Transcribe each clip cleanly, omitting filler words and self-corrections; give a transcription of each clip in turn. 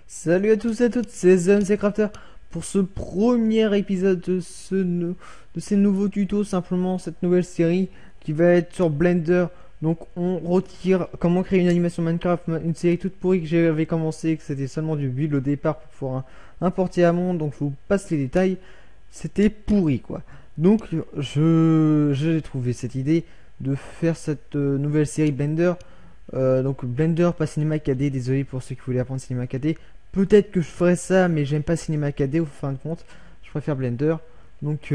Salut à tous et à toutes, c'est ZMCrafter pour ce premier épisode de ces nouveaux tutos, simplement cette nouvelle série qui va être sur Blender. Donc on retire comment créer une animation Minecraft, une série toute pourrie que j'avais commencé, que c'était seulement du build au départ pour pouvoir importer à monde, donc je vous passe les détails. C'était pourri quoi. Donc j'ai trouvé cette idée de faire cette nouvelle série Blender. Donc Blender, pas Cinema 4D, désolé pour ceux qui voulaient apprendre Cinema 4D. Peut-être que je ferais ça, mais j'aime pas Cinema 4D au fin de compte. Je préfère Blender. Donc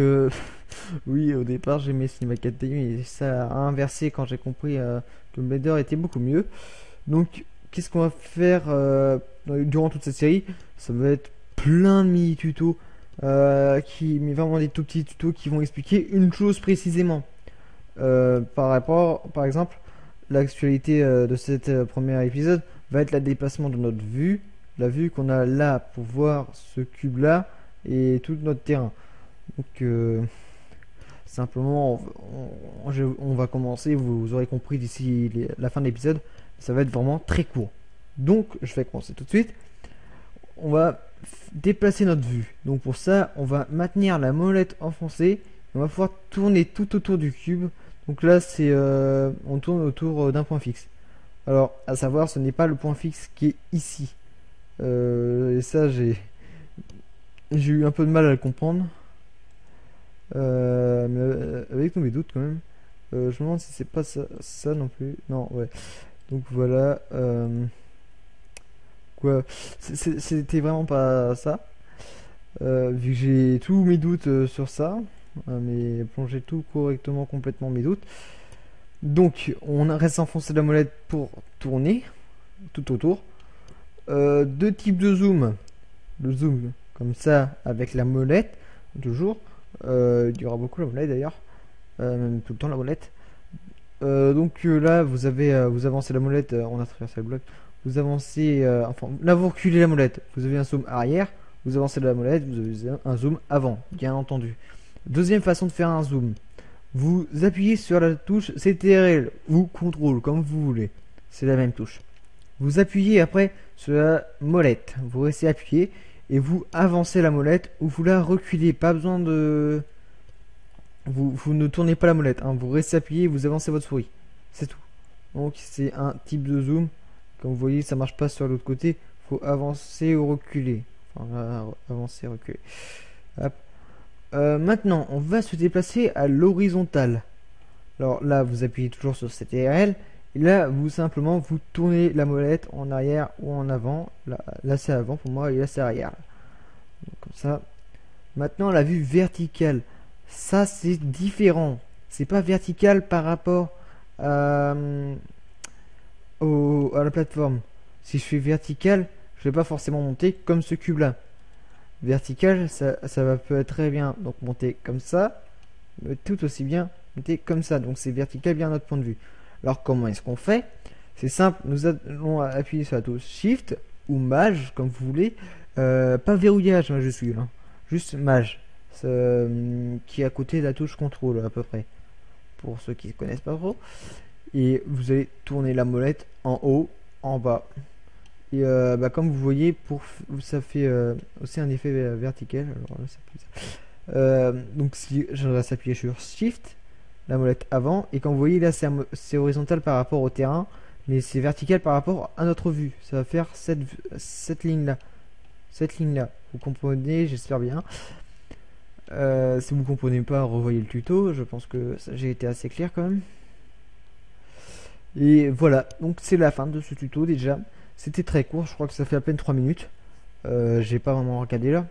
oui, au départ j'aimais Cinema 4D, mais ça a inversé quand j'ai compris que Blender était beaucoup mieux. Donc qu'est-ce qu'on va faire durant toute cette série? Ça va être plein de mini tutos, mais vraiment des tout petits tutos qui vont expliquer une chose précisément. Par exemple, l'actualité de cet premier épisode va être le déplacement de notre vue, la vue qu'on a là pour voir ce cube là et tout notre terrain. Donc simplement on va commencer, vous aurez compris d'ici la fin de l'épisode, ça va être vraiment très court. Donc je vais commencer tout de suite. On va déplacer notre vue. Donc pour ça on va maintenir la molette enfoncée, on va pouvoir tourner tout autour du cube. Donc là c'est on tourne autour d'un point fixe. Alors à savoir, ce n'est pas le point fixe qui est ici. Et ça j'ai eu un peu de mal à le comprendre. Mais avec tous mes doutes quand même. Je me demande si c'est pas ça non plus. Non, ouais. Donc voilà. Quoi, c'était vraiment pas ça. Vu que j'ai tous mes doutes sur ça. Mais plonger tout correctement, complètement mes doutes. Donc on reste enfoncé la molette pour tourner tout autour. Deux types de zoom. Le zoom comme ça avec la molette, toujours. Il y aura beaucoup la molette d'ailleurs, même tout le temps la molette. Donc là vous avancez la molette, on a traversé le bloc. Vous avancez, enfin là vous reculez la molette. Vous avez un zoom arrière, vous avancez la molette, vous avez un zoom avant, bien entendu. Deuxième façon de faire un zoom. Vous appuyez sur la touche CTRL ou CTRL comme vous voulez. C'est la même touche. Vous appuyez après sur la molette. Vous restez appuyé et vous avancez la molette ou vous la reculez. Pas besoin de... Vous ne tournez pas la molette. Hein. Vous restez appuyé et vous avancez votre souris. C'est tout. Donc c'est un type de zoom. Comme vous voyez, ça marche pas sur l'autre côté. Faut avancer ou reculer. Enfin, avancer, reculer. Hop. Maintenant, on va se déplacer à l'horizontale. Alors là, vous appuyez toujours sur CTRL. Et là, simplement, vous tournez la molette en arrière ou en avant. Là c'est avant pour moi et là c'est arrière. Donc, comme ça. Maintenant, la vue verticale. Ça, c'est différent. C'est pas vertical par rapport à la plateforme. Si je fais vertical, je vais pas forcément monter comme ce cube là. Vertical, ça peut être très bien donc monter comme ça, mais tout aussi bien monter comme ça. Donc c'est vertical bien à notre point de vue. Alors comment est-ce qu'on fait? C'est simple, nous allons appuyer sur la touche Shift ou Maj comme vous voulez. Pas verrouillage majuscule, hein. Juste Maj, qui est à côté de la touche Contrôle à peu près. Pour ceux qui ne connaissent pas trop. Et vous allez tourner la molette en haut, en bas. Et comme vous voyez, ça fait aussi un effet vertical. Alors là, donc si je reste appuyé sur Shift, la molette avant, et quand vous voyez là c'est horizontal par rapport au terrain, mais c'est vertical par rapport à notre vue. Ça va faire cette ligne là. Cette ligne là. Vous comprenez, j'espère bien. Si vous comprenez pas, revoyez le tuto. Je pense que j'ai été assez clair quand même. Et voilà, donc c'est la fin de ce tuto déjà. C'était très court, je crois que ça fait à peine 3 minutes. J'ai pas vraiment regardé là.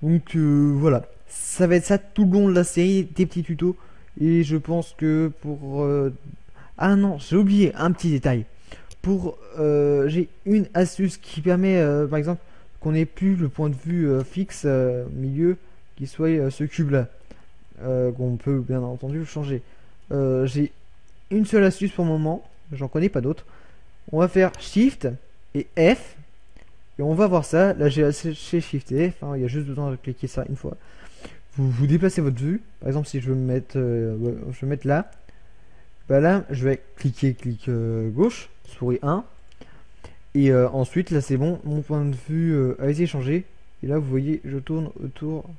Donc voilà, ça va être ça tout le long de la série, des petits tutos. Et je pense que pour... Ah non, j'ai oublié un petit détail. J'ai une astuce qui permet, par exemple, qu'on n'ait plus le point de vue fixe milieu, qui soit ce cube là. Qu'on peut bien entendu changer. J'ai une seule astuce pour le moment, j'en connais pas d'autres. On va faire Shift et F et on va voir ça. Là j'ai chez Shift et F, hein, il y a juste besoin de cliquer ça une fois. vous déplacez votre vue. Par exemple, si je veux me mettre, ouais, je vais me mettre là, bah là, je vais cliquer, clic gauche, souris 1. Et ensuite, là, c'est bon, mon point de vue a été changé. Et là, vous voyez, je tourne autour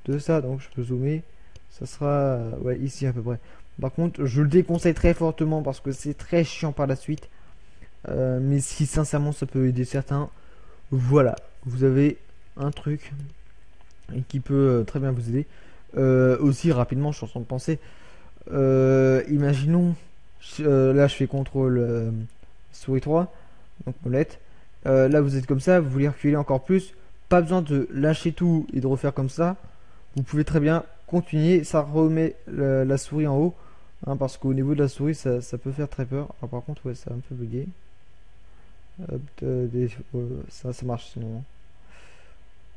de ça, donc je peux zoomer. Ça sera ouais, ici à peu près. Par contre, je le déconseille très fortement parce que c'est très chiant par la suite. Mais si sincèrement ça peut aider certains, voilà, vous avez un truc qui peut très bien vous aider. Aussi rapidement, je suis en train de penser. Imaginons, là je fais contrôle souris 3, donc molette. Là vous êtes comme ça, vous voulez reculer encore plus. Pas besoin de lâcher tout et de refaire comme ça. Vous pouvez très bien continuer, ça remet la souris en haut. Hein, parce qu'au niveau de la souris, ça peut faire très peur. Alors, par contre, ouais, ça a un peu bugué. Hop, ça marche sinon.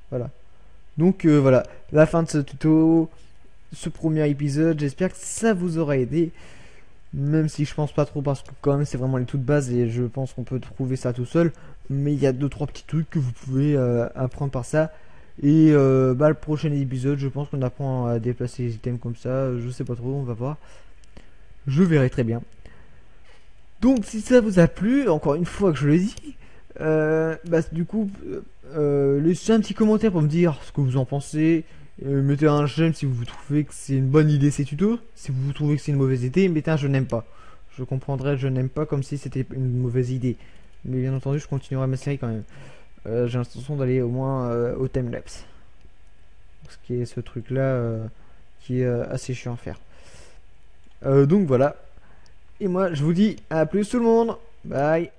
Voilà. Donc voilà, la fin de ce tuto, ce premier épisode. J'espère que ça vous aura aidé. Même si je pense pas trop parce que quand même c'est vraiment les toutes bases et je pense qu'on peut trouver ça tout seul. Mais il y a 2-3 petits trucs que vous pouvez apprendre par ça. Et bah, le prochain épisode, je pense qu'on apprend à déplacer les items comme ça. Je sais pas trop, on va voir. Je verrai très bien. Donc si ça vous a plu, encore une fois que je le dis, bah, du coup, laissez un petit commentaire pour me dire ce que vous en pensez. Mettez un j'aime si vous trouvez que c'est une bonne idée ces tutos. Si vous trouvez que c'est une mauvaise idée, mettez un je n'aime pas. Je comprendrai je n'aime pas comme si c'était une mauvaise idée. Mais bien entendu, je continuerai ma série quand même. J'ai l'intention d'aller au moins au timelapse. Ce qui est ce truc là qui est assez chiant à faire. Donc voilà. Et moi, je vous dis à plus tout le monde. Bye.